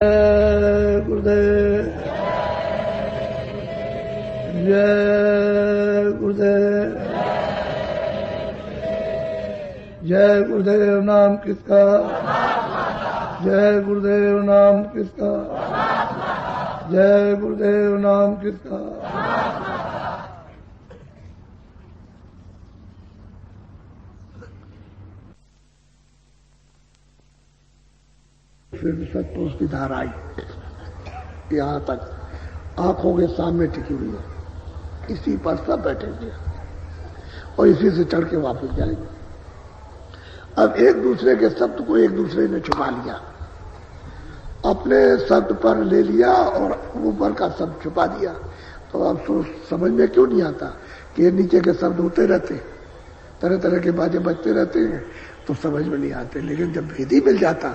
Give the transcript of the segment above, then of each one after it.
गुरुदेव जय गुरुदेव जय गुरुदेव नाम किसका जय गुरुदेव नाम किसका जय गुरुदेव नाम किसका। फिर सत्पुरुष की धारा आई यहाँ तक आंखों के सामने टिकी हुई है। इसी पर सब बैठेंगे और इसी से चढ़ के वापस जाएंगे। अब एक दूसरे के शब्द को एक दूसरे ने छुपा लिया, अपने शब्द पर ले लिया और ऊपर का शब्द छुपा दिया। तो अब समझ में क्यों नहीं आता कि ये नीचे के शब्द होते रहते, तरह तरह के बाजें बजते रहते हैं, तो समझ में नहीं आते। लेकिन जब भेदी मिल जाता,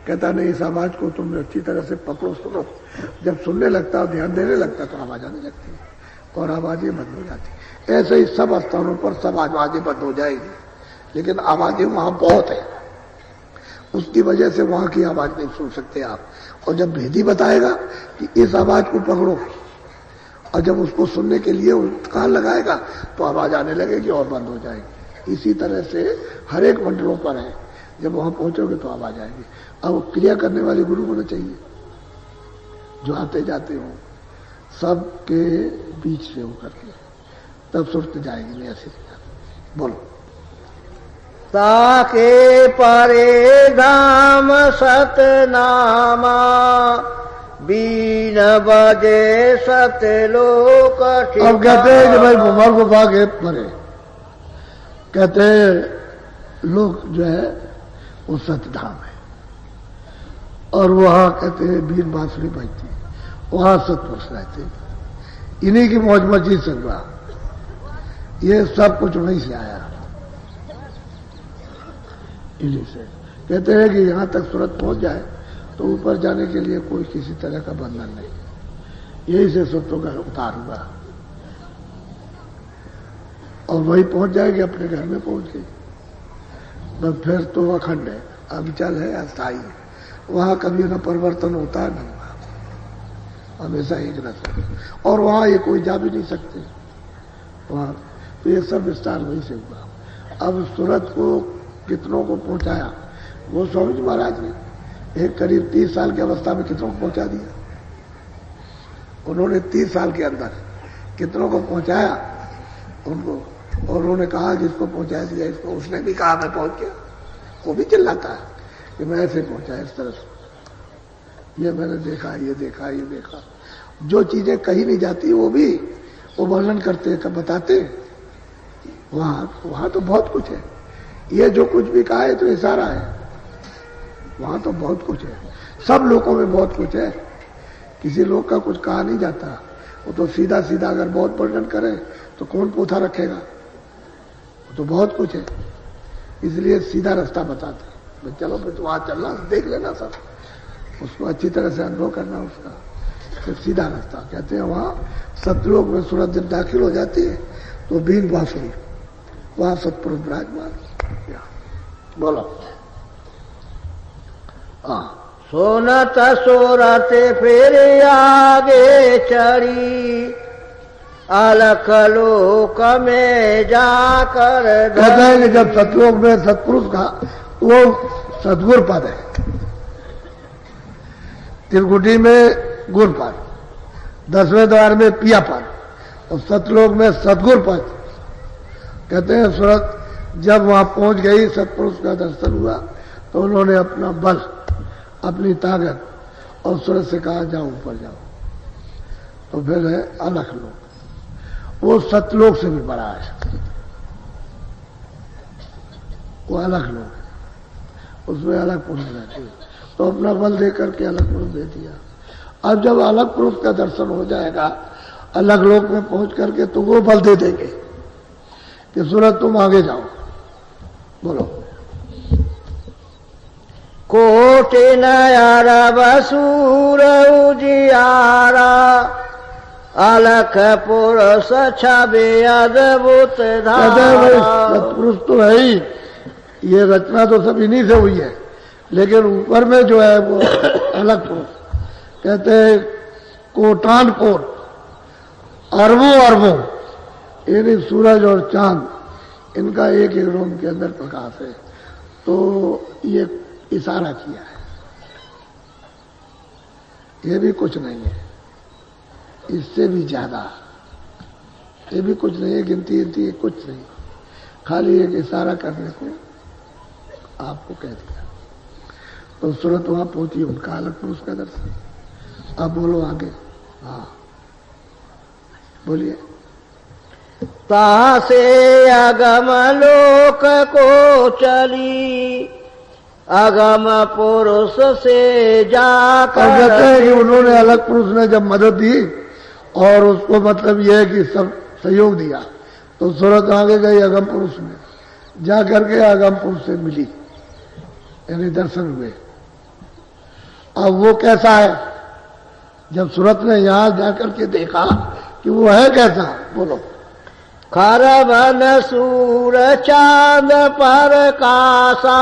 कहता नहीं इस आवाज को तुम अच्छी तरह से पकड़ो, सुनो। जब सुनने लगता, ध्यान देने लगता, तो आवाज आने लगती है और आवाजें बंद हो जाती। ऐसे ही सब स्थानों पर सब आवाजें बंद हो जाएंगी, लेकिन आवाजें वहां बहुत है, उसकी वजह से वहां की आवाज नहीं सुन सकते आप। और जब भेदी बताएगा कि इस आवाज को पकड़ो, और जब उसको सुनने के लिए कान लगाएगा तो आवाज आने लगेगी और बंद हो जाएगी। इसी तरह से हर एक मंडलों पर है, जब वहां पहुंचोगे तो आवाज आएगी। अब क्रिया करने वाले गुरु होने चाहिए जो आते जाते हो सबके बीच से होकर के, तब सुरत जाएगी। नहीं ऐसे बोलो। ताके परे धाम सतनामा बीन बजे सतलोक। अब कहते हैं कि भाई भूमर गुफा के परे, कहते हैं लोग जो है वो सतधाम है, और वहां कहते हैं बीन बांसुरी बजती, वहां सतपुरुष रहते, इन्हीं की मौज मस्ती संगवा। ये सब कुछ वहीं से आया, इन्हीं से। कहते हैं कि यहां तक सूरत पहुंच जाए तो ऊपर जाने के लिए कोई किसी तरह का बंधन नहीं, यही से सत्यों का उतार हुआ और वही पहुंच जाएगी, अपने घर में पहुंच गई। बस फिर तो अखंड है, अविचल है, अस्थायी है। वहां कभी न परिवर्तन होता है, न हुआ, हमेशा एक रहता। और वहां ये कोई जा भी नहीं सकते वहां। तो ये सब विस्तार वहीं से हुआ। अब सूरत को कितनों को पहुंचाया वो स्वामी जी महाराज ने एक करीब 30 साल की अवस्था में कितनों को पहुंचा दिया। उन्होंने 30 साल के अंदर कितनों को पहुंचाया उनको, और उन्होंने कहा कि इसको पहुंचा दिया, इसको। उसने भी कहा मैं पहुंच गया। वो भी चिल्लाता है कि मैं ऐसे पहुंचा, इस तरह से, ये मैंने देखा, ये देखा, ये देखा। जो चीजें कही नहीं जाती वो भी वो वर्णन करते, बताते। वहां तो बहुत कुछ है। ये जो कुछ भी कहा है तो इशारा है, वहां तो बहुत कुछ है। सब लोगों में बहुत कुछ है, किसी लोग का कुछ कहा नहीं जाता। वो तो सीधा सीधा अगर बहुत वर्णन करे तो कौन पोथा रखेगा। वो तो बहुत कुछ है, इसलिए सीधा रास्ता बताते हैं। चलो फिर तो वहां चलना, देख लेना सब, उसको अच्छी तरह से अनुभव करना उसका, फिर सीधा रास्ता। कहते हैं वहां सतलोक में सूरत जब दाखिल हो जाती है तो बीन बांसुरी, वहां सतपुरुष विराजमान। बोलो। हाँ। सोनत सोरत फिर आगे चढ़ी, अलख लोक में जाकर। कहते हैं कि जब सतलोक में सतपुरुष का वो सदगुर पद है, त्रिकुटी में गुर पद, 10वें द्वार में पिया पद, और सतलोक में सदगुर पद। कहते हैं सूरत जब वहां पहुंच गई, सतपुरुष का दर्शन हुआ, तो उन्होंने अपना बल, अपनी ताकत और सूरत से कहा जाओ ऊपर जाओ। तो फिर है अलख लोक, वो सतलोक से भी बड़ा है, वो अलख लोक है, उसमें अलग पुरुष रहते हैं। तो अपना बल दे करके अलग पुरुष दे दिया। अब जब अलग पुरुष का दर्शन हो जाएगा अलग लोक में पहुंच करके, तो वो बल दे देंगे कि सूरत तुम आगे जाओ। बोलो। कोटि नयर बसूर उजियारा, अलख पुरुष छवि अद्भुत धारा। सतपुरुष तो है ही, ये रचना तो सब इन्हीं से हुई है, लेकिन ऊपर में जो है वो अलग पुरुष, कहते हैं कोटान कोट, अरबों अरबों, यानी सूरज और चांद, इनका एक एक रोम के अंदर प्रकाश है। तो ये इशारा किया है, ये भी कुछ नहीं है, इससे भी ज्यादा, ये भी कुछ नहीं है, गिनती कुछ नहीं, खाली एक इशारा करने को आपको कह दिया। तो सूरत वहां पहुंची, उनका अलग पुरुष का दर्शन। अब बोलो आगे। हाँ बोलिए। तासे अगम लोक को चली, अगम पुरुष से जाकर। कहते हैं कि उन्होंने अलग पुरुष ने जब मदद दी और उसको मतलब यह है कि सब सहयोग दिया, तो सूरत आगे गई अगम पुरुष में, जा करके अगम पुरुष से मिली, यानी दर्शन हुए। अब वो कैसा है, जब सूरत ने यहां जाकर के देखा कि वो है कैसा, बोलो। खरबन सूर चांद पर कासा,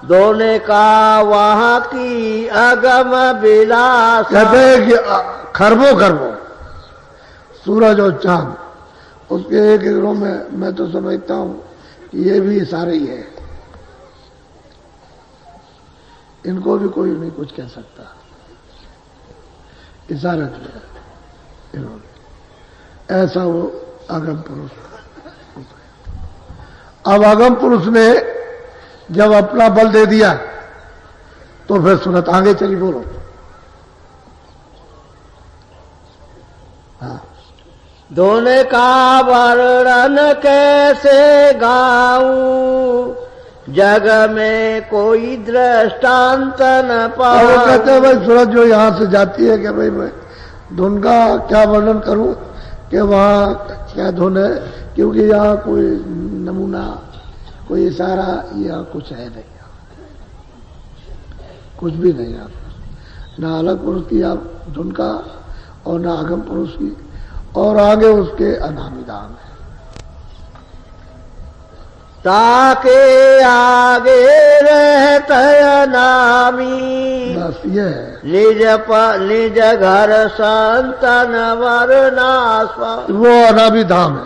दोने का वहां की अगम विलास। कहते हैं कि खरबों खरबों सूरज और चांद, उसके एक एक रूम में मैं तो समझता हूं कि ये भी इशारे ही है, इनको भी कोई नहीं कुछ कह सकता, इशारा किया इन्होंने। ऐसा वो आगम पुरुष। अब आगम पुरुष ने जब अपना बल दे दिया तो फिर सूरत आगे चली, बोलो। हाँ। दोने का वर्णन कैसे गाऊं, जग में कोई दृष्टांत न पाऊं। वो कहते हैं भाई सूरज जो यहां से जाती है कि भाई मैं धुन का क्या वर्णन करूं, कि वहां क्या धुन है, क्योंकि यहाँ कोई नमूना, कोई इशारा या कुछ है नहीं, कुछ भी नहीं है, ना अलग पुरुष की आप धुन का और ना आगम पुरुष की, और आगे उसके अनामी धाम है। ताके आगे रहता अनामी, बस ये है। निज घर संतन वरनास। वो अनामी धाम है,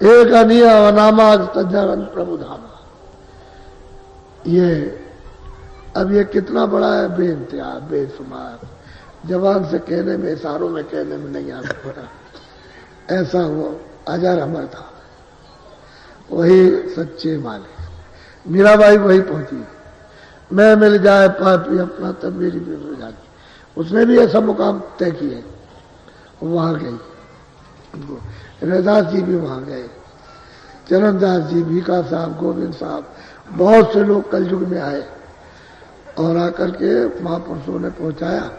एक अनिय अनामा सज्जन प्रभु धाम। ये अब ये कितना बड़ा है, बेइंतहा बेशुमार, जबान से कहने में, इशारों में कहने में नहीं आ सकता। ऐसा वो अजर अमर था, वही सच्चे मालिक। मीराबाई वही पहुंची, मैं मिल जाए पापी अपना तब मेरी भी हो जाती। उसने भी ऐसा मुकाम तय किए, वहां गई। रैदास जी भी वहां गए, चरणदास जी, भीखा साहब, गोविंद साहब, बहुत से लोग कलयुग में आए और आकर के महापुरुषों ने पहुंचाया।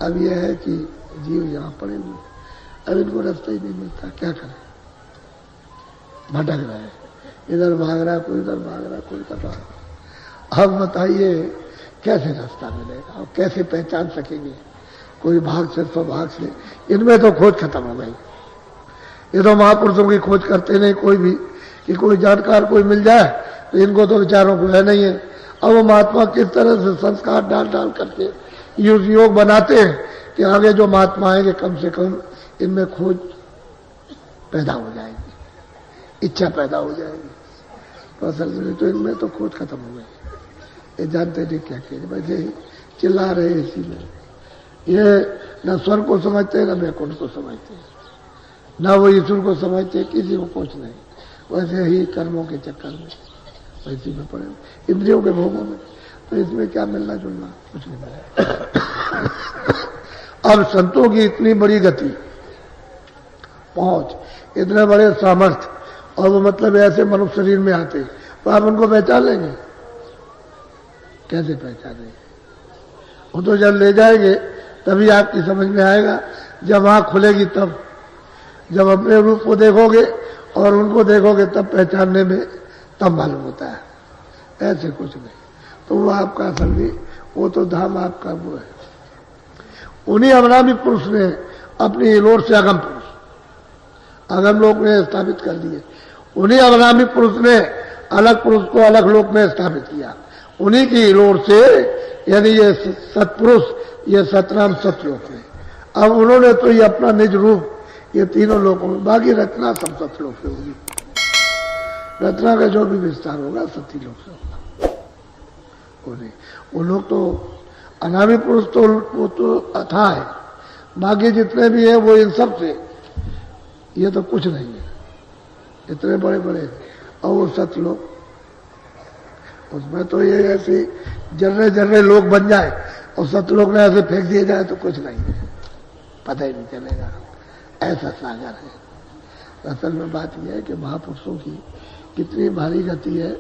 अब यह है कि जीव यहां पड़े हुए, अब इनको रास्ता ही नहीं मिलता, क्या करें, भटक रहे, इधर भाग रहा, कोई इधर भाग रहा, कोई कर रहा। अब बताइए कैसे रास्ता मिलेगा और कैसे पहचान सकेंगे, कोई भाग से स्वभाग से, इनमें तो खोज खत्म हो गई। ये तो महापुरुषों की खोज करते नहीं कोई भी, कि कोई जानकार कोई मिल जाए, तो इनको तो विचारों को है नहीं है। अब वो महात्मा किस तरह से संस्कार डाल डाल करके योग बनाते हैं कि आगे जो महात्मा आएंगे कम से कम इनमें खोज पैदा हो जाएगी, इच्छा पैदा हो जाएगी। तो असल में तो इनमें तो खोज खत्म हो गई, ये जानते नहीं क्या किए, वैसे ही चिल्ला रहे इसी में। ये न स्वर्ग को समझते, न वैकुंठ को समझते, न वो ईश्वर को समझते, किसी को कुछ नहीं, वैसे ही कर्मों के चक्कर में वैसे में पड़े, इंद्रियों के भोगों में। तो इसमें क्या मिलना जुलना, कुछ नहीं मिला। अब संतों की इतनी बड़ी गति, पहुंच, इतने बड़े सामर्थ्य, और वो मतलब ऐसे मनुष्य शरीर में आते, तो आप उनको पहचान लेंगे, कैसे पहचानेंगे? वो तो जब ले जाएंगे तभी आपकी समझ में आएगा, जब आंख खुलेगी तब, जब अपने रूप को देखोगे और उनको देखोगे तब पहचानने में तब मालूम होता है, ऐसे कुछ नहीं। तो वो आपका असल में, वो तो धाम आपका वो है। उन्हीं अवनामी पुरुष ने अपनी इलोर से अगम पुरुष, अगम लोक में स्थापित कर दिए। उन्हीं अवनामी पुरुष ने अलग पुरुष को अलग लोक में स्थापित किया। उन्हीं की इलोर से, यानी ये सत्पुरुष ये सतनाम सतलोक है। अब उन्होंने तो ये अपना निज रूप ये तीनों लोगों में, बाकी रचना सब सतलोक से होगी। रचना का जो भी विस्तार होगा सती लोक से होगा। वो लोग तो अनामी पुरुष तो वो तो अथा है, बाकी जितने भी है वो इन सब से, ये तो कुछ नहीं है, इतने बड़े बड़े। और वो सतलोक, उसमें तो ये ऐसे जर्रे जर्रे लोग बन जाए और सतलोक में ऐसे फेंक दिए जाए तो कुछ नहीं है, पता ही नहीं चलेगा, ऐसा सागर है। असल में बात यह है कि महापुरुषों की कितनी भारी गति है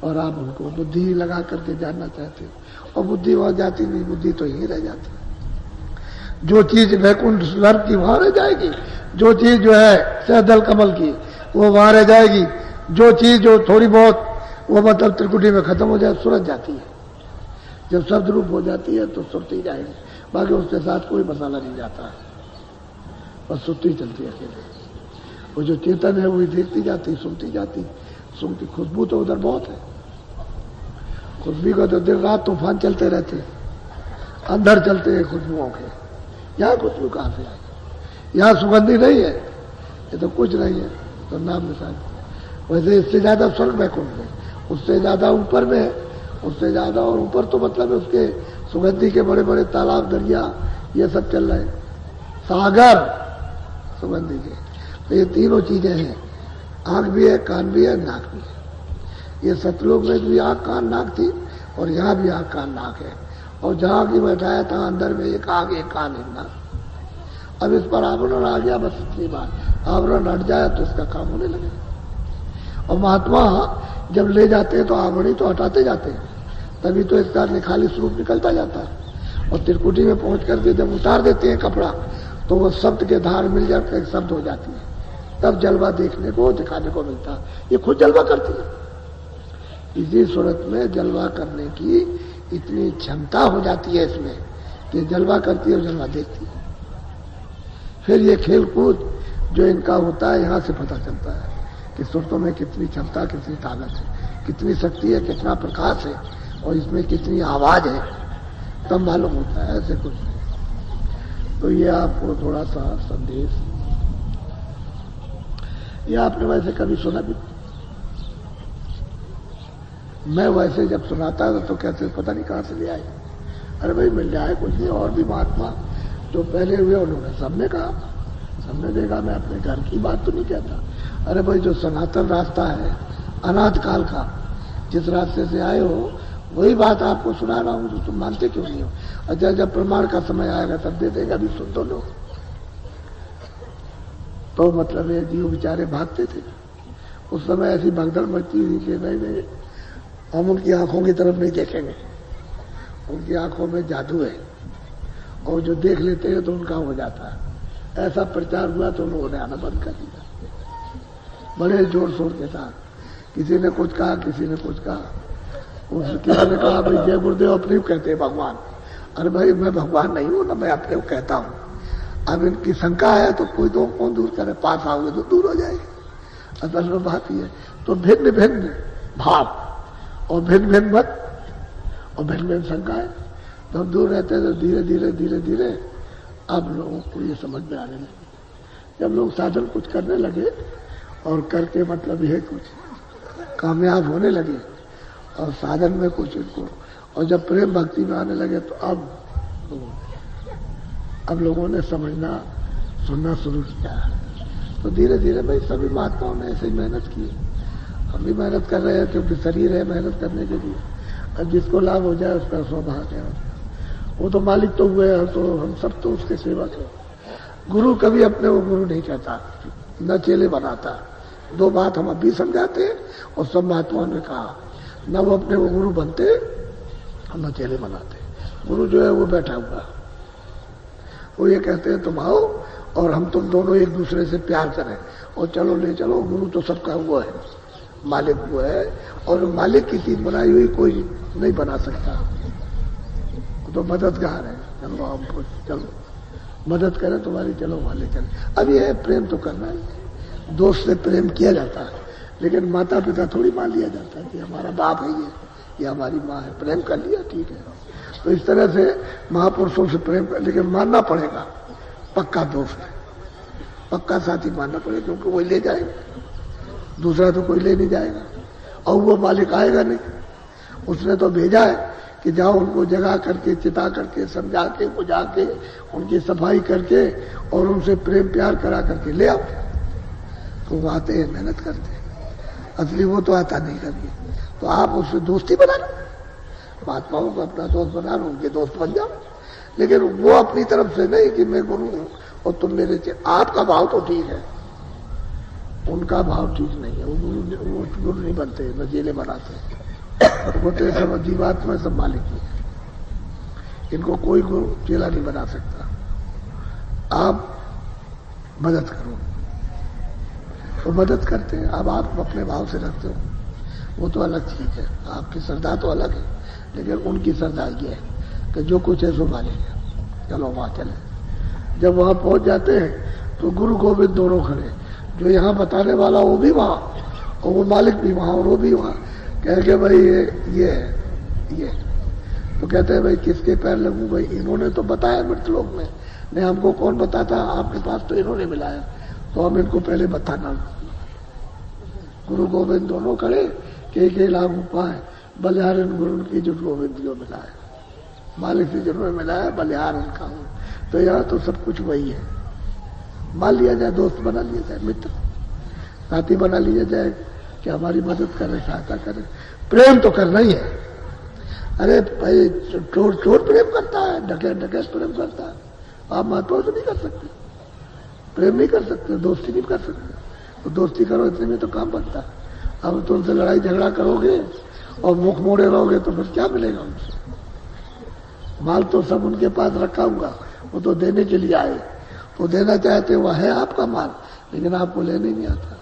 और आप उनको बुद्धि लगा करके जानना चाहते हो, और बुद्धि वहां जाती नहीं, बुद्धि तो यहीं रह जाती है। जो चीज वैकुंठ स्वर्ग की वहां रह जाएगी, जो चीज जो है सहदल कमल की वो वहां रह जाएगी, जो चीज जो थोड़ी बहुत वो मतलब त्रिकुटी में खत्म हो जाए सुरत जाती है। जब शब्द रूप हो जाती है तो सुरती जाएगी, बाकी उसके साथ कोई मसाला नहीं जाता है, बस सुरती चलती है अकेले। वो जो चेतन है वही देखती जाती, सुनती जाती, सुनती। खुशबू तो उधर बहुत है, खुशबू का तो दिन रात तूफान चलते रहते हैं, अंदर चलते हैं खुशबुओं के। यहाँ खुशबू कहाँ से आएगी? यहाँ सुगंधी नहीं है, ये तो कुछ नहीं है, तो नाम निशान। वैसे इससे ज्यादा स्वर्ग वैकुंठ में, उससे ज्यादा ऊपर में, उससे ज्यादा और ऊपर तो मतलब उसके सुगंधी के बड़े बड़े तालाब, दरिया, ये सब चल रहे हैं, सागर सुगंधी के। तो ये तीनों चीजें हैं, आंख भी है, कान भी है, नाक भी है। ये सतलोक में भी आंख कान नाक थी और यहाँ भी आंख कान नाक है, और जहां की बैठाया था अंदर में एक आंख एक कान एक नाक। अब इस पर आवरण आ गया, बस इतनी बात, आवरण हट जाए तो इसका काम होने लगे। और महात्मा जब ले जाते हैं तो आवरण ही तो हटाते जाते हैं, तभी तो इसका निखाली स्वरूप निकलता जाता है। और त्रिकुटी में पहुंच करके जब उतार देते हैं कपड़ा तो वो शब्द के धार मिल जाकर एक शब्द हो जाती है, तब जलवा देखने को दिखाने को मिलता है। ये खुद जलवा करती है। इसी सूरत में जलवा करने की इतनी क्षमता हो जाती है इसमें कि जलवा करती है और जलवा देखती है। फिर ये खेल कूद जो इनका होता है, यहां से पता चलता है कि सुरतों में कितनी क्षमता, कितनी ताकत है, कितनी शक्ति है, कितना प्रकाश है, और इसमें कितनी आवाज है, तब मालूम होता है, ऐसे कुछ नहीं। तो ये आपको थोड़ा सा संदेश, ये आपने वैसे कभी सुना भी? मैं वैसे जब सुनाता था तो कहते पता नहीं कहां से ले आए। अरे भाई मिल जाए कुछ नहीं। और भी महात्मा जो पहले हुए उन्होंने सबने कहा, सबने देखा। मैं अपने घर की बात तो नहीं कहता। अरे भाई जो सनातन रास्ता है अनाथ काल का, जिस रास्ते से आए हो वही बात आपको सुना रहा हूं, जो तुम मानते क्यों नहीं हो? अच्छा जब प्रमाण का समय आएगा तब दे देगा, अभी सुन तो लो। तो मतलब ये जीव बेचारे भागते थे। उस समय ऐसी भगदड़ मचती हुई कि नहीं हम उनकी आंखों की तरफ नहीं देखेंगे, उनकी आंखों में जादू है, और जो देख लेते हैं तो उनका हो जाता है। ऐसा प्रचार हुआ तो उन्होंने आना बंद कर दिया, बड़े जोर शोर के साथ। किसी ने कुछ कहा, किसी ने कुछ कहा। किसी ने कहा भाई जय गुरुदेव अपने को कहते हैं भगवान। अरे भाई मैं भगवान नहीं हूं ना, मैं अपने को कहता हूं। अब इनकी शंका है तो कोई तो कौन दूर करे, पास आओगे तो दूर हो जाएगी। असल में बात यह है। तो भिन्न भिन्न भाव और भिन्न भिन्न मत और भिन्न भिन्न शंकाएं, तो हम दूर रहते हैं। तो धीरे धीरे धीरे धीरे अब लोगों को ये समझ में आने लगे। जब लोग साधन कुछ करने लगे और करके मतलब यह कुछ कामयाब होने लगे और साधन में कुछ इनको, और जब प्रेम भक्ति में आने लगे तो अब लोगों ने समझना सुनना शुरू किया। तो धीरे धीरे भाई सभी महात्माओं ने ऐसे ही मेहनत की। हम भी मेहनत कर रहे हैं क्योंकि शरीर है मेहनत करने के लिए। अब जिसको लाभ हो जाए उसका सौभाग्य है। वो तो मालिक तो हुए हैं, तो हम सब तो उसके सेवक हैं। गुरु कभी अपने को गुरु नहीं कहता, न चेले बनाता। दो बात हम अभी समझाते हैं और सब महात्माओं ने कहा, न वो अपने को गुरु बनते और न चेले बनाते। गुरु जो है वो बैठा हुआ, वो ये कहते हैं तुम आओ और हम तुम दोनों एक दूसरे से प्यार करें और चलो ले चलो। गुरु तो सबका वो है, मालिक वो है, और मालिक की चीज बनाई हुई कोई नहीं बना सकता। तो मददगार है, चलो हम चलो मदद करें तुम्हारी, चलो वाले चले। अब ये है प्रेम तो करना है, दोस्त से प्रेम किया जाता है, लेकिन माता पिता थोड़ी मान लिया जाता है कि हमारा बाप है ये हमारी माँ है। प्रेम कर लिया ठीक है, तो इस तरह से महापुरुषों से प्रेम कर, लेकिन मानना पड़ेगा पक्का दोस्त है, पक्का साथी मानना पड़ेगा, क्योंकि वही ले जाएगा, दूसरा तो कोई ले नहीं जाएगा। और वो मालिक आएगा नहीं, उसने तो भेजा है कि जाओ उनको जगा करके, चिता करके, समझा के, बुझा के, उनकी सफाई करके और उनसे प्रेम प्यार करा करके ले आओ। तो वो आते हैं, मेहनत करते हैं, असली वो तो आता नहीं कभी। तो आप उससे दोस्ती बना लो, महात्माओं को अपना दोस्त बना लो, उनके दोस्त बन जाओ, लेकिन वो अपनी तरफ से नहीं कि मैं गुरु हूं और तुम मेरे से। आपका भाव तो ठीक है, उनका भाव ठीक नहीं है, वो गुरु नहीं बनते, नजीले बनाते हैं। वो तो सब जीवात्मा सब मालिक ही है, इनको कोई गुरु चेला नहीं बना सकता। आप मदद करो, तो मदद करते हैं। अब आप अपने भाव से रखते हो, वो तो अलग चीज है, आपकी श्रद्धा तो अलग है, लेकिन उनकी श्रद्धा ये है कि जो कुछ है सो मालिक है, चलो वहां चले। जब वहां पहुंच जाते हैं तो गुरु गोविंद दोनों खड़े, जो यहाँ बताने वाला वो भी वहां और वो मालिक भी वहां और वो भी वहां, कह के भाई ये तो कहते हैं भाई किसके पैर लगूं भाई, इन्होंने तो बताया मृतलोक में, नहीं हमको कौन बताता, आपके पास तो इन्होंने मिलाया, तो हम इनको पहले बताना। गुरु गोविंद दोनों खड़े, के लागू पाए, बलिहारन गुरु की जो गोविंद जो मिलाया, मालिक से जिन्होंने मिलाया बलिहारन का हूं। तो यहाँ तो सब कुछ वही है, मान लिया जाए, दोस्त बना लिया जाए, मित्र साथी बना लिया जाए कि हमारी मदद करे, सहायता करे। प्रेम तो करना ही है। अरे भाई चोर चोर प्रेम करता है, डकैत डकैत प्रेम करता है, आप महात्मा से नहीं कर सकते, प्रेम नहीं कर सकते, दोस्ती नहीं कर सकते। तो दोस्ती करो, इतने में तो काम बनता है। अब तो उनसे लड़ाई झगड़ा करोगे और मुख मोड़े रहोगे तो फिर क्या मिलेगा उनसे? माल तो सब उनके पास रखा हुआ, वो तो देने के लिए आए, वो देना चाहते, वह है आपका माल, लेकिन आपको लेने नहीं आता।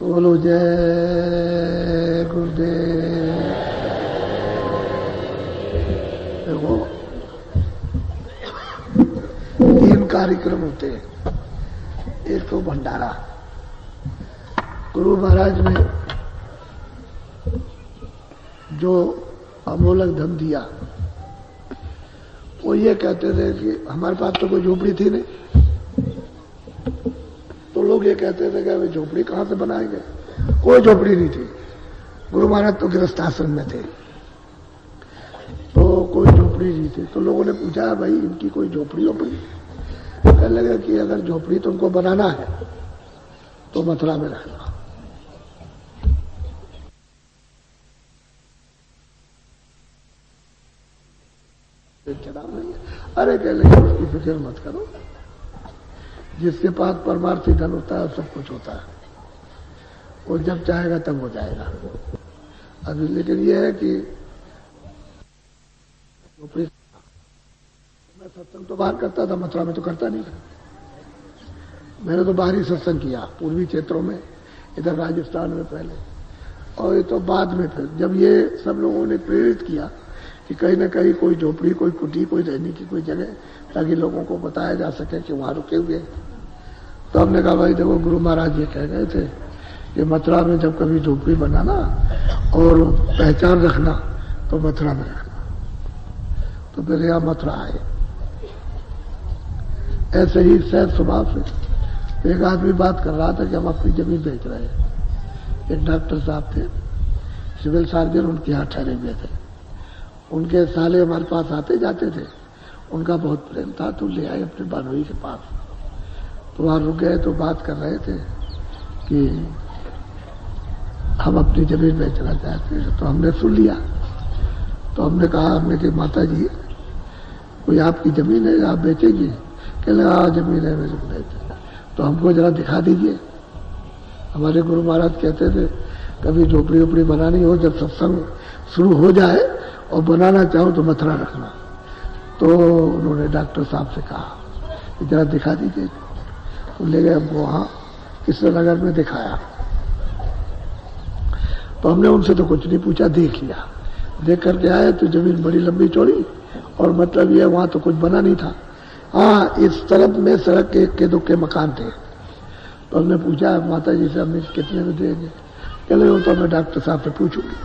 बोलो जय गुरुदेव। देखो 3 कार्यक्रम होते हैं, एक तो भंडारा। गुरु महाराज ने जो अमोलक धन दिया, वो ये कहते थे कि हमारे पास तो कोई झोपड़ी थी नहीं, तो लोग ये कहते थे कि झोपड़ी कहां से बनाएंगे, कोई झोपड़ी नहीं थी। गुरु महाराज तो गृहस्थाश्रम में थे, तो कोई झोपड़ी नहीं थी। तो लोगों ने पूछा भाई इनकी कोई झोपड़ी वोपड़ी, कहने लगा कि अगर झोपड़ी तुमको बनाना है तो मथुरा में रहना। अरे कह लगे उसकी फिक्र मत करो, जिसके पास परमार्थी धन होता है सब कुछ होता है, वो जब चाहेगा तब हो जाएगा। अभी लेकिन ये है कि मैं सत्संग तो बाहर करता था, मथुरा में तो करता नहीं था। मैंने तो बाहर ही सत्संग किया, पूर्वी क्षेत्रों में, इधर राजस्थान में पहले, और ये तो बाद में फिर जब ये सब लोगों ने प्रेरित किया कि कहीं ना कहीं कोई झोपड़ी, कोई कुटी, कोई रहने की कोई जगह, ताकि लोगों को बताया जा सके कि वहां रुके हुए। तो हमने कहा भाई देखो गुरु महाराज ये कह गए थे कि मथुरा में जब कभी झोपड़ी बनाना और पहचान रखना तो मथुरा में रखना। तो फिर यहाँ मथुरा आए। ऐसे ही सहज स्वभाव से एक आदमी बात कर रहा था कि हम अपनी जमीन बेच रहे हैं। एक डॉक्टर साहब थे, सिविल सर्जन, उनके यहाँ ठहरे हुए थे। उनके साले हमारे पास आते जाते थे, उनका बहुत प्रेम था, तो ले आए अपने बानोई के पास। तो वहां रुक गए तो बात कर रहे थे कि हम अपनी जमीन बेचना चाहते हैं। तो हमने सुन लिया, तो हमने कहा, हमने कि माता जी कोई आपकी जमीन है आप बेचेंगी? कहले हाँ जमीन है मेरे को बेचना। तो हमको जरा दिखा दीजिए। हमारे गुरु महाराज कहते थे कभी झोपड़ी वोपड़ी बनानी हो, जब सत्संग शुरू हो जाए और बनाना चाहो तो मथुरा रखना। तो उन्होंने डॉक्टर साहब से कहा कि जरा दिखा दीजिए। तो ले गए हमको वहां कृष्णनगर में दिखाया। तो हमने उनसे तो कुछ नहीं पूछा, देख लिया। देख करके आए तो जमीन बड़ी लंबी चौड़ी, और मतलब ये वहां तो कुछ बना नहीं था। हाँ, इस तरफ में सड़क के इक्के दुक्के मकान थे। तो हमने पूछा माता जी से, हमने कितने में देंगे? कहले वो तो मैं डॉक्टर साहब से पूछूंगी।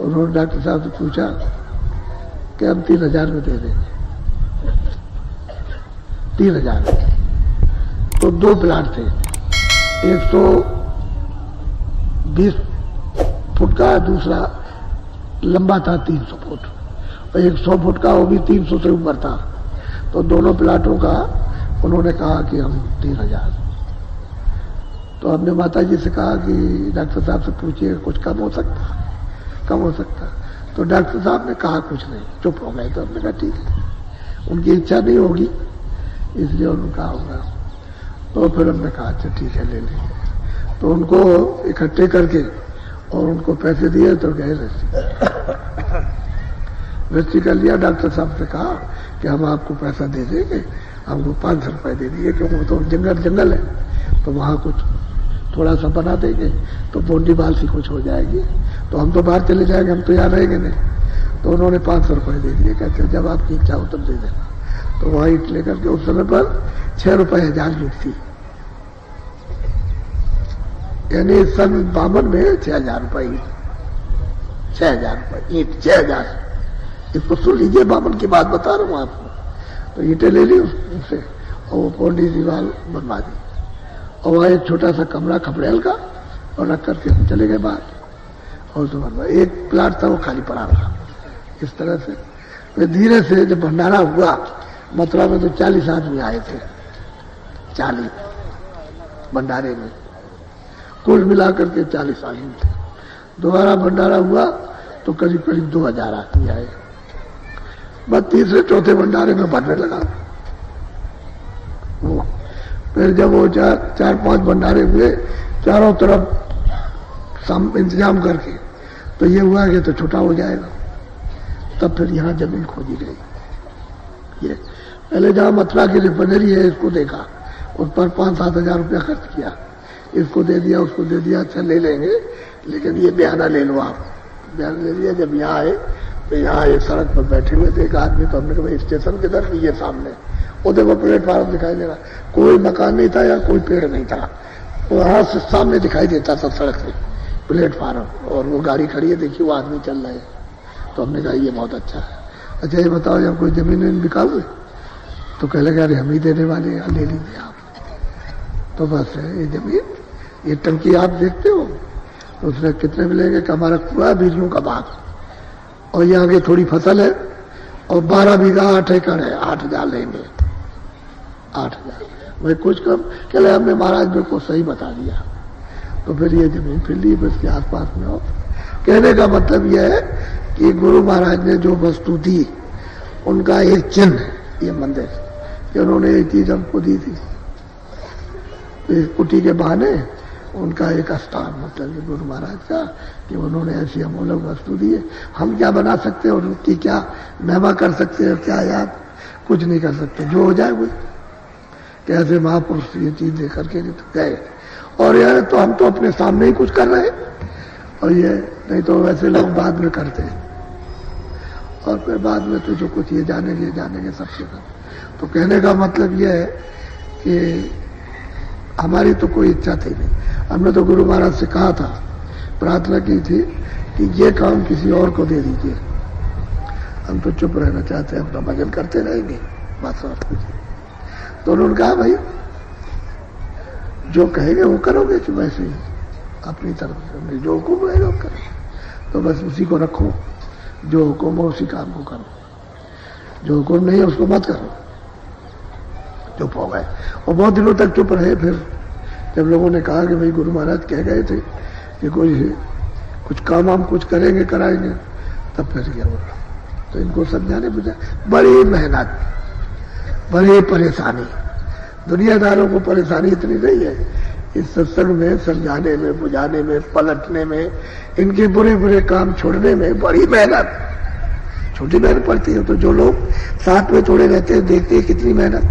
उन्होंने डॉक्टर साहब से पूछा कि हम 3,000 में दे देंगे। 3,000। तो 2 प्लाट थे, 120 फुट का, दूसरा लंबा था 300 फुट, और 100 फुट का, वो भी 300 से ऊपर था। तो दोनों प्लाटों का उन्होंने कहा कि हम 3,000। तो हमने माता जी से कहा कि डॉक्टर साहब से पूछिए कुछ कम हो सकता, कम हो सकता। तो डॉक्टर साहब ने कहा कुछ नहीं, चुप हो गए। तो हमने कहा ठीक है, उनकी इच्छा नहीं होगी इसलिए उन्होंने कहा होगा। तो फिर हमने कहा अच्छा ठीक है ले लेंगे। तो उनको इकट्ठे करके और उनको पैसे दिए तो गए रजिस्ट्री कर लिया। डॉक्टर साहब से कहा कि हम आपको पैसा दे देंगे, हमको 500 रुपए दे दिए, क्योंकि तो जंगल है, तो वहां कुछ थोड़ा सा बना देंगे तो बोंडी बाल सी कुछ हो जाएगी, तो हम तो बाहर चले जाएंगे, हम तो यहाँ रहेंगे नहीं। तो उन्होंने 500 रुपए दे दिए, कहते जब आपकी इच्छा हो तब दे देना। तो वहां ईट लेकर के उस समय पर 6 रुपए 1000 ईट थी, यानी सन 52 में 6,000 रुपए ईट, 6,000 रुपए ईट, 6,000। इसको सुन लीजिए, 52 की बात बता रहा हूं आपको। तो ईटें ले ली उससे और वो पौंडी दीवार बनवा दी, और वहां एक छोटा सा कमरा खपड़ेल का और रख करके हम चले गए बाहर। और तो बनवा, एक प्लाट था वो खाली पड़ा रहा इस तरह से। फिर धीरे से जब भंडारा हुआ मथुरा में, तो 40 आदमी आए थे, 40 भंडारे में, कुल मिलाकर के 40 आदमी थे। दोबारा भंडारा हुआ तो करीब करीब 2000 आदमी आए। बस तीसरे चौथे भंडारे में भरने लगा वो। फिर जब वो 4-5 भंडारे हुए चारों तरफ इंतजाम करके, तो ये हुआ कि तो छोटा हो जाएगा। तब फिर यहाँ जमीन खोजी गई। ये पहले जहाँ मथुरा की रिफाइनरी है इसको देखा, उस पर 5-7 हजार रुपया खर्च किया, इसको दे दिया, उसको दे दिया, अच्छा ले लेंगे, लेकिन ये बयाना ले लो आप। बयाना ले लिया। जब यहाँ आए तो यहाँ एक सड़क पर बैठे हुए थे एक आदमी। तो हमने कहा भाई स्टेशन किधर? ये सामने। वो देखो प्लेटफार्म दिखाई दे रहा, कोई मकान नहीं था या कोई पेड़ नहीं था, वहां से सामने दिखाई देता था सड़क से प्लेटफार्म, और वो गाड़ी खड़ी है, देखिए वो आदमी चल रहा है। तो हमने कहा ये बहुत अच्छा है। अच्छा ये बताओ जब कोई जमीन बिकाऊ है? तो कह लगा अरे हम ही देने वाले हैं, ले लीजिए आप। तो बस ये जमीन, ये टंकी आप देखते हो, तो उसमें कितने मिलेंगे कि हमारा पूरा बिजलियों का बाग, और यहाँ की थोड़ी फसल है, और 12 बीघा 8 एकड़ है, 8,000 लेंगे, 8,000। वही कुछ कम कहले हमने महाराज मेरे को सही बता दिया। तो फिर ये जमीन फिर ली, बस के आसपास में हो। कहने का मतलब यह है कि गुरु महाराज ने जो वस्तु दी उनका एक चिन्ह, ये मंदिर, कि उन्होंने ये चीज हमको दी थी। इस कुटी के बहाने उनका एक स्थान, मतलब गुरु महाराज का, कि उन्होंने ऐसी अमूल्य वस्तु दी है। हम क्या बना सकते हैं और उनकी क्या महिमा कर सकते हैं, क्या याद, कुछ नहीं कर सकते, जो हो जाए वो। कैसे महापुरुष ये चीज दे करके नहीं तो गए, और यार तो हम तो अपने सामने ही कुछ कर रहे हैं, और ये नहीं तो वैसे लोग बाद में करते हैं, और फिर बाद में तो जो कुछ ये जानेंगे सबसे कर। तो कहने का मतलब ये है कि हमारी तो कोई इच्छा थी नहीं। हमने तो गुरु महाराज से कहा था, प्रार्थना की थी कि ये काम किसी और को दे दीजिए, हम तो चुप रहना चाहते हैं, अपना भजन करते रहेंगे, बस और कुछ। तो उन्होंने कहा भाई जो कहेंगे वो करोगे, कि वैसे ही अपनी तरफ से जो हुक्म रहेगा वो करेंगे, तो बस उसी को रखो, जो हुक्म हो उसी काम को करो, जो हुक्म नहीं है उसको मत करो। चुप हो गए, और बहुत दिनों तक चुप रहे। फिर जब लोगों ने कहा कि भाई गुरु महाराज कह गए थे कि कुछ काम हम कुछ करेंगे कराएंगे, तब फिर क्या बोला। तो इनको समझाने बुझा, बड़ी मेहनत, बड़ी परेशानी, दुनियादारों को परेशानी इतनी नहीं है, इस सत्संग में समझाने में, बुझाने में, पलटने में, इनके बुरे बुरे काम छोड़ने में बड़ी मेहनत, छोटी मेहनत पड़ती है। तो जो लोग साथ में थोड़े रहते हैं, देखते हैं कितनी मेहनत,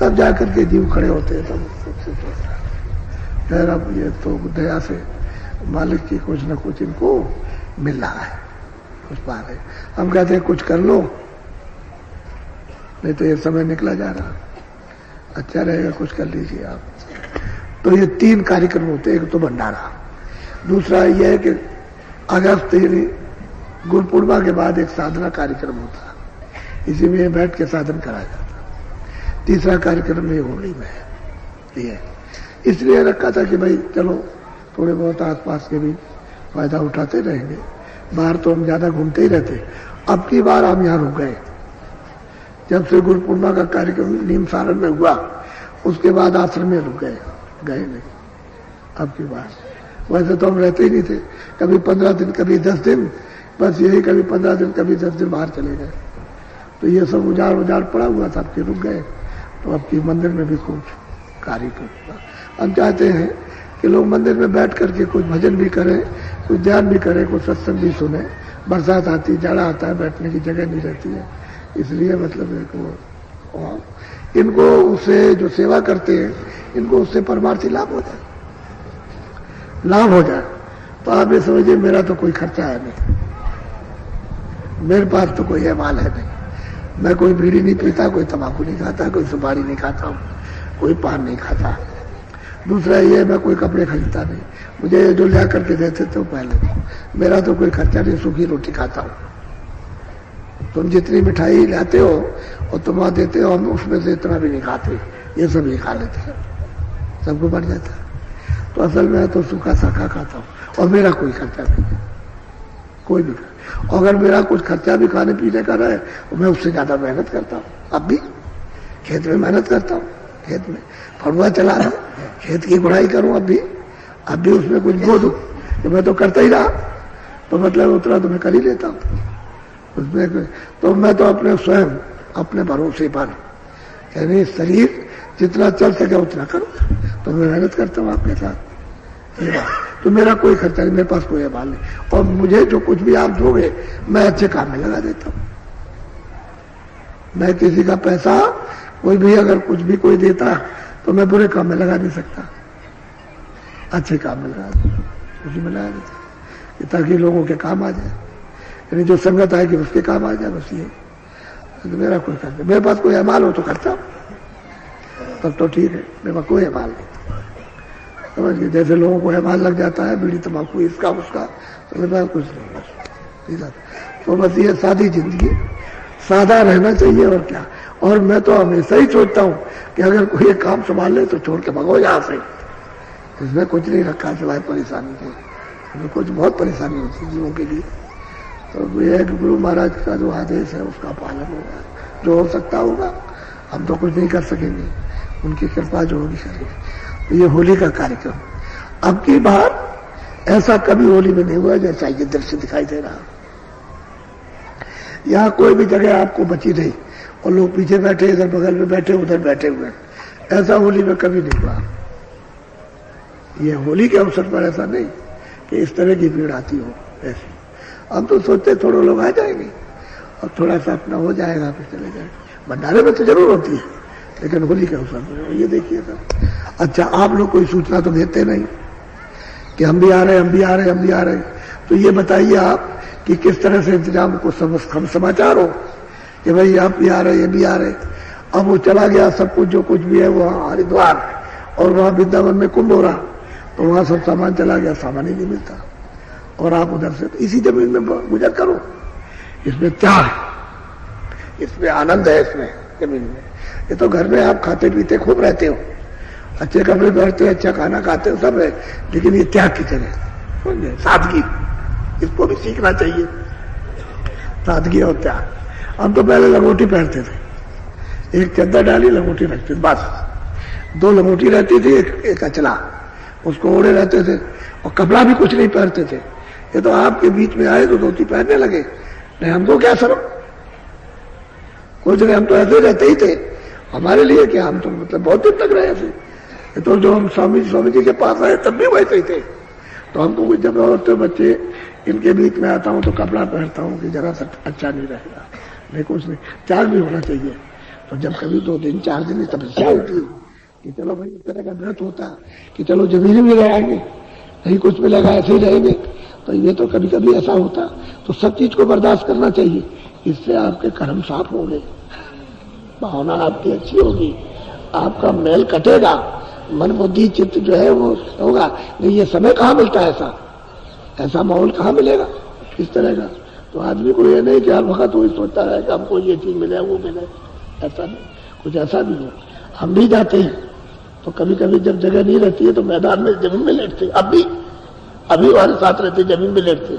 तब जाकर के जीव खड़े होते हैं। तब फिर अब ये तो दया से मालिक की कुछ न कुछ इनको मिल रहा है, कुछ पा रहे। हम कहते हैं कुछ कर लो, नहीं तो ये समय निकला जा रहा, अच्छा रहेगा कुछ कर लीजिए आप। तो ये 3 कार्यक्रम होते हैं, एक तो भंडारा, दूसरा यह है कि अगस्त यानी गुरु पूर्णिमा के बाद एक साधना कार्यक्रम होता, इसी में बैठ के साधन कराया जाता। तीसरा कार्यक्रम ये होली में है। ये इसलिए रखा था कि भाई चलो थोड़े बहुत आसपास के भी फायदा उठाते रहेंगे, बाहर तो हम ज्यादा घूमते ही रहते। अब की बार हम यहाँ रुक गए, जब से गुरु पूर्णिमा का कार्यक्रम नीम सारण में हुआ उसके बाद आश्रम में रुक गए नहीं। अब की बार वैसे तो हम रहते ही नहीं थे, कभी 15 दिन कभी 10 दिन, बस यही कभी 15 दिन कभी 10 दिन बाहर चले गए। तो ये सब उजाड़ पड़ा हुआ था, अब के रुक गए। तो अब की मंदिर में भी खूब कार्य करता। हम चाहते हैं कि लोग मंदिर में बैठ करके कुछ भजन भी करें, कुछ ध्यान भी करें, कुछ सत्संग भी सुने। बरसात आती है, जाड़ा आता है, बैठने की जगह नहीं रहती है, इसलिए मतलब है कि इनको उससे जो सेवा करते हैं इनको उससे परमार्थी लाभ हो जाए। तो आप ये समझिए मेरा तो कोई खर्चा है नहीं, मेरे पास तो कोई अमाल है नहीं। मैं कोई बीड़ी नहीं पीता, कोई तंबाकू नहीं खाता, कोई सुपारी नहीं खाता हूँ, कोई पान नहीं खाता। दूसरा ये मैं कोई कपड़े खरीदता नहीं, मुझे जो लिया करके देते थे वो पहले। मेरा तो कोई खर्चा नहीं, सूखी रोटी खाता हूँ। तुम जितनी मिठाई लाते हो और तुम वहां देते हो, हम उसमें से इतना भी नहीं खाते, ये सब ही खा लेते हैं, सबको बढ़ जाता है। तो असल में तो सूखा साखा खाता हूँ और मेरा कोई खर्चा नहीं है, कोई भी। अगर मेरा कुछ खर्चा भी खाने पीने का रहे तो मैं उससे ज्यादा मेहनत करता हूँ। अब भी खेत में मेहनत करता हूँ, खेत में फड़ुआ चला रहा हूँ, खेत की गुड़ाई करूँ। अब भी उसमें कुछ बो दूं, तो मैं तो करता ही रहा, तो मतलब उतना तो मैं कर ही लेता हूँ उसमें। तो मैं तो अपने स्वयं अपने भरोसे पर, यानी शरीर जितना चल सके उतना करूँ, तो मैं मेहनत करता हूँ आपके साथ। तो मेरा कोई खर्चा नहीं, मेरे पास कोई अमाल नहीं। और मुझे जो कुछ भी आप दोगे मैं अच्छे काम में लगा देता हूँ। मैं किसी का पैसा कोई भी अगर कुछ भी कोई देता तो मैं बुरे काम में लगा नहीं सकता, अच्छे काम में लगा देता, उसी में लगा देता, ताकि लोगों के काम आ जाए, यानी जो संगत आएगी उसके काम आ जाए, बस ये। तो मेरा कोई खर्चा, मेरे पास कोई अमाल हो तो करता हूँ, तब तो ठीक है। मेरे पास कोई अमाल नहीं, समझ। जैसे लोगों को अमाल लग जाता है बीड़ी तंबाकू इसका उसका, तो मेरे पास कुछ नहीं, बस। तो बस ये सादी जिंदगी, सादा रहना चाहिए और क्या। और मैं तो हमेशा ही सोचता हूँ कि अगर कोई एक काम संभाल ले तो छोड़ के भगो यहाँ से, इसमें कुछ नहीं रखा सिवाय परेशानी के। तो कुछ बहुत परेशानी होती है जीवों के लिए। तो ये गुरु महाराज का जो आदेश है उसका पालन होगा, जो हो सकता होगा। हम तो कुछ नहीं कर सकेंगे, उनकी कृपा जो होगी करेंगे। तो ये होली का कार्यक्रम अब की बार ऐसा कभी होली में नहीं हुआ जैसा ये दृश्य दिखाई दे रहा। यहाँ कोई भी जगह आपको बची नहीं और लोग पीछे बैठे, इधर बगल में बैठे, उधर बैठे हुए, ऐसा होली में कभी नहीं हुआ। ये होली के अवसर पर ऐसा नहीं कि इस तरह की भीड़ आती हो ऐसी। हम तो सोचते थोड़े लोग आ जाएंगे और थोड़ा सा अपना हो जाएगा फिर चले जाएंगे। भंडारे में तो जरूर होती है, लेकिन होली के अवसर पर ये देखिए सर। अच्छा, आप लोग कोई सूचना तो देते नहीं कि हम भी आ रहे, हम भी आ रहे, हम भी आ रहे। तो ये बताइए आप कि किस तरह से इंतजाम को हम समाचार हो कि भाई आप भी आ रहे, ये भी आ रहे। अब वो चला गया सब कुछ, जो कुछ भी है वहाँ हरिद्वार, और वहाँ वृंदावन में कुंभ हो रहा, तो वहाँ सब सामान चला गया, सामान ही नहीं मिलता। और आप उधर से इसी जमीन में गुजर करो, इसमें त्याग, इसमें आनंद है, इसमें जमीन में। ये तो घर में आप खाते पीते खूब रहते हो, अच्छे कपड़े पहनते हो, अच्छा खाना खाते हो, सब है, लेकिन ये त्याग की जगह, समझे, सादगी, इसको भी सीखना चाहिए, सादगी और त्याग। हम तो पहले लंगोटी पहनते थे, एक चद्दर डाली लंगोटी रखते थे, बस 2 लंगोटी रहती थी, एक अचला, उसको ओढ़े रहते थे और कपड़ा भी कुछ नहीं पहनते थे। ये तो आपके बीच में आए तो धोती पहनने लगे, नहीं हमको क्या शर्म, कुछ नहीं, हम तो ऐसे रहते ही थे। हमारे लिए क्या, हम तो मतलब बहुत दिन तक रहे ऐसे। तो जो हम स्वामी जी के पास आए तब भी वैसे ही थे। तो हमको कुछ जब औरतें बच्चे इनके बीच में आता हूँ तो कपड़ा पहनता हूँ कि जरा सा अच्छा नहीं रहेगा, नहीं कुछ नहीं, त्याग भी होना चाहिए। तो जब कभी 2 दिन 4 दिन तपस्या होती है कि चलो भाई इस तरह का व्रत होता कि चलो जमीन में रहेंगे, नहीं कुछ मिलेगा, ऐसे ही रहेंगे, तो ये तो कभी कभी ऐसा होता। तो सब चीज को बर्दाश्त करना चाहिए, इससे आपके कर्म साफ होंगे, भावना आपकी अच्छी होगी, आपका मैल कटेगा, मन बुद्धि चित्त जो है वो होगा। नहीं ये समय कहाँ मिलता है ऐसा, ऐसा माहौल कहाँ मिलेगा इस तरह का। तो आदमी को ये नहीं कि हर वक्त वही सोचता रहे कि हमको ये चीज मिले वो मिले, ऐसा नहीं, कुछ ऐसा भी हो। हम भी जाते हैं तो कभी कभी जब जगह नहीं रहती है तो मैदान में जमीन में लेटते, अभी हमारे साथ रहते जमीन में लेटते,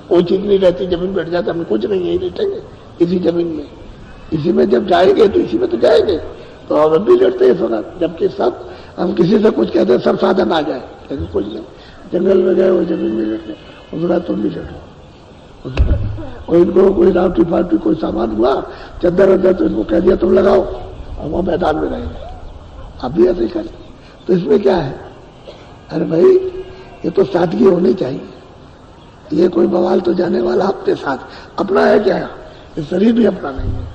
कोई चीज नहीं रहती जमीन बैठ जाते, हमें कुछ नहीं है लेटेंगे इसी जमीन में, इसी में जब जाएंगे तो इसी में तो जाएंगे। तो हम भी लेटते इस वक्त, जबकि सब हम किसी से कुछ कहते सब साधन आ जाए, लेकिन कुछ नहीं, जंगल में गए वो जमीन में लेटे, उस रात तुम भी लेटो। और इनको कोई रावटी फावटी कोई सामान हुआ चद्दर वद्दर तो इनको कह दिया तुम लगाओ, और वो मैदान में रहेंगे। आप भी ऐसे ही करें तो इसमें क्या है? अरे भाई ये तो सादगी होनी चाहिए, ये कोई बवाल तो जाने वाला अपने साथ अपना है क्या? ये शरीर भी अपना नहीं है,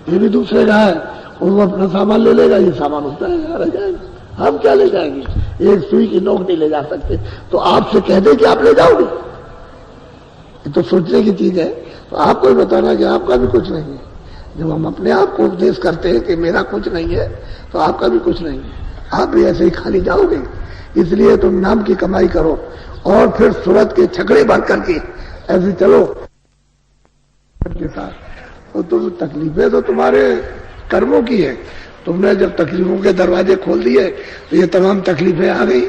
ये भी दूसरे का है, वो अपना सामान ले लेगा, ये सामान होता है रह जाएगा, हम क्या ले जाएंगे? एक सुई की नोक नहीं ले जा सकते, तो आपसे कह दे कि आप ले जाओगे, ये तो सोचने की चीज है। तो आपको ही बताना कि आपका भी कुछ नहीं है। जब हम अपने आप को उपदेश करते हैं कि मेरा कुछ नहीं है तो आपका भी कुछ नहीं है, आप भी ऐसे ही खाली जाओगे। इसलिए तुम नाम की कमाई करो और फिर सूरत के छकड़े भर करके ऐसे चलो के साथ। तो तुम तकलीफें तो तुम्हारे कर्मों की है, तुमने जब तकलीफों के दरवाजे खोल दिए तो ये तमाम तकलीफें आ गई।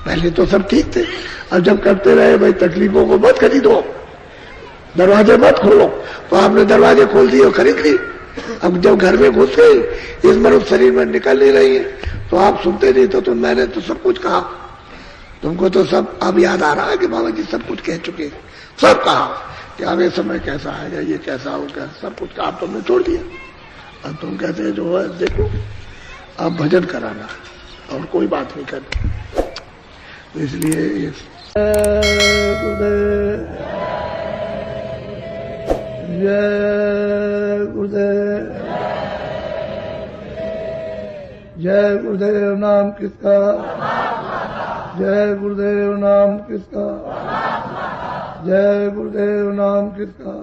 पहले तो सब ठीक थे, अब जब करते रहे भाई तकलीफों को मत खरीदो, दरवाजे मत खोलो, तो आपने दरवाजे खोल दिए और खरीद ली। अब जब घर में घुस गई, इस मनुष्य शरीर में निकल नहीं रही है, तो आप सुनते नहीं तो मैंने तो सब कुछ कहा, तुमको तो सब अब याद आ रहा है कि बाबा जी सब कुछ कह चुके, सब कहा कि आगे समय कैसा आएगा, ये कैसा होगा, सब कुछ कहा, तुमने छोड़ दिया। अब तुम कहते हैं जो है देखो अब भजन कराना और कोई बात नहीं करनी। तो इसलिए जय गुरुदेव, जय गुरुदेव नाम किसका, जय गुरुदेव नाम किसका, जय गुरुदेव नाम किसका।